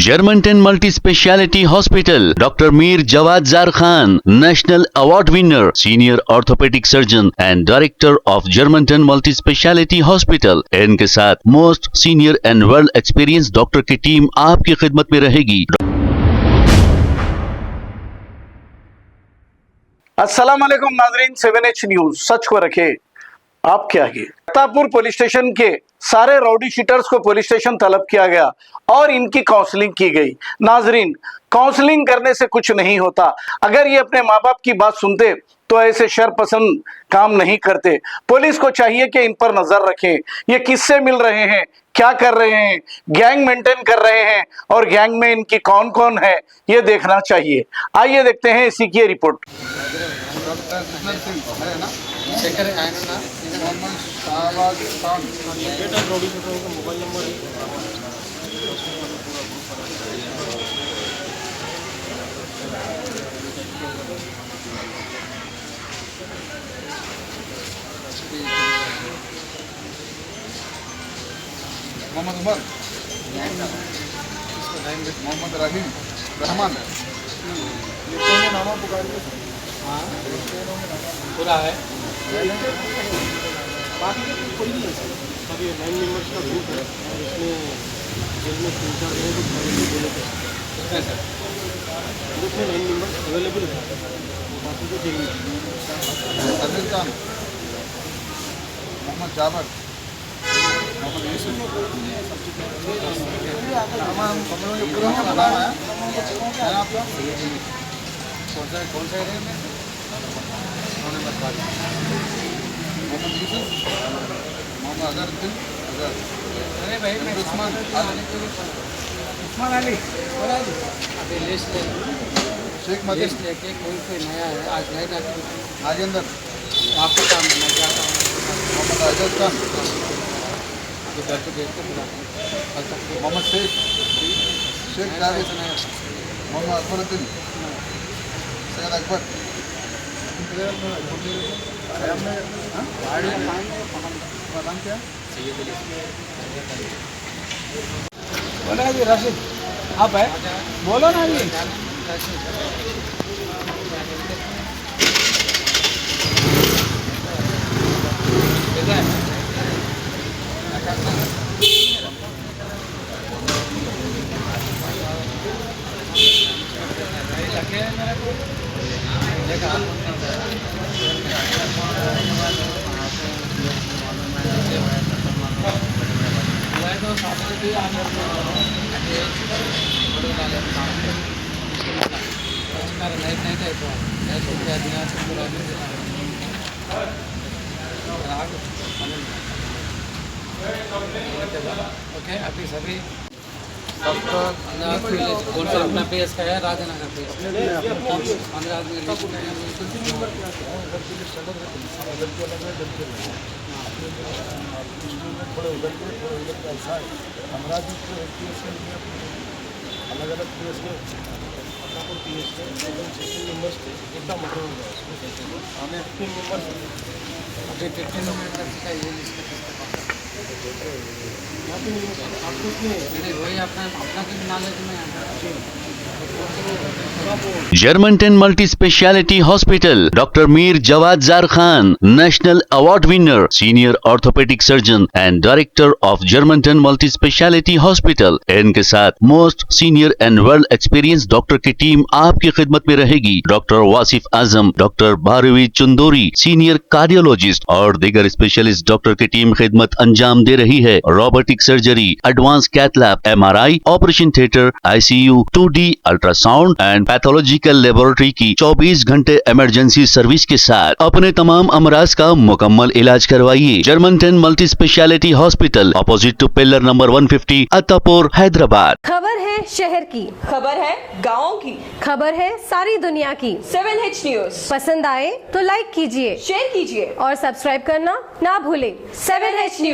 Germanton multi speciality hospital, doctor Mir Jawad jar Khan, national award winner, senior orthopaedic surgeon and director of Germanton multi speciality hospital. इनके साथ most senior and well experience doctor की team आपकी खिदमत में रहेगी। अस्सलाम वालेकुम नाजरीन, 7H न्यूज सच को रखे आपके आगे। अत्तापुर पुलिस स्टेशन के सारे राउडी शीटर्स को पुलिस स्टेशन तलब किया गया और इनकी काउंसलिंग की गई। नाजरीन, काउंसलिंग करने से कुछ नहीं होता। अगर ये अपने माँ बाप की बात सुनते तो ऐसे शरपसंद काम नहीं करते। पुलिस को चाहिए कि इन पर नजर रखें। ये किससे मिल रहे हैं, क्या कर रहे हैं, गैंग मेंटेन कर रहे हैं और गैंग में इनकी कौन कौन है, ये देखना चाहिए। आइए देखते हैं इसी की रिपोर्ट। मोहम्मद उमर, मोहम्मद रहीम, रहमान, पूरा है। बाकी कोई नहीं है सर। अभी 9 मेंबर्स का ग्रुप है और इसमें जेल में 3-4 लोगों को बोले थे सर। ग्रुप में 9 मेंबर्स अवेलेबल है, बाकी को जेल में। अदिल खान, मोहम्मद जाबर, मोहम्मद यूसुफ, पूरा नाम आया है आपका? कौन सा एरिया में? मोहम्मद यूसुफ, मोहम्मद अजहरुद्दीन, अरे भाई उस्मान अली, अभी लिस्ट शेख मदीन, लेके कोई नया है आज नया राजेंद्र, आपको काम करना चाहता हूँ। मोहम्मद अजहर खान, घर पे देख के बुलाते मोहम्मद शेख जावेद, मोहम्मद अकबरुद्दीन, सैयद अकबर, नाम क्या? बोला जी राशिद, आप है, बोलो ना जी। ओके, अभी सभी कौन सा अपना पेज का है? राजनगर पेज 15 थोड़े उधर के थोड़े उधर के ऐसा है। हमारा भी अलग अलग पीएस के अत्तापुर पीएस के 16 मेंबर्स थे, कितना मटर हो गया हमें 15 मेंबर्स अभी 15 मिनट तक का ये आपको उसमें वही अपना की नॉलेज में Germanten multi speciality hospital, doctor Mir Jawad jar Khan, national award winner, senior orthopaedic surgeon and director of Germanton multi speciality hospital. इनके साथ most senior and well experience doctor की टीम आपकी खिदमत में रहेगी। Doctor Wasif Azam, doctor Bharvi Chandori, senior cardiologist और दीगर स्पेशलिस्ट डॉक्टर की टीम खिदमत अंजाम दे रही है। Robotic surgery, advance cath lab, MRI, operation theatre, ICU, 2D ultrasound and pathological laboratory की 24 घंटे इमरजेंसी सर्विस के साथ अपने तमाम अमराज का मुकम्मल इलाज करवाइए। Germanton multi speciality hospital, opposite to pillar number 150, Attapur, Hyderabad. खबर है शहर की, खबर है गाँव की, खबर है सारी दुनिया की। 7H न्यूज पसंद आए तो लाइक कीजिए, शेयर कीजिए और सब्सक्राइब करना ना भूलें। 7H news.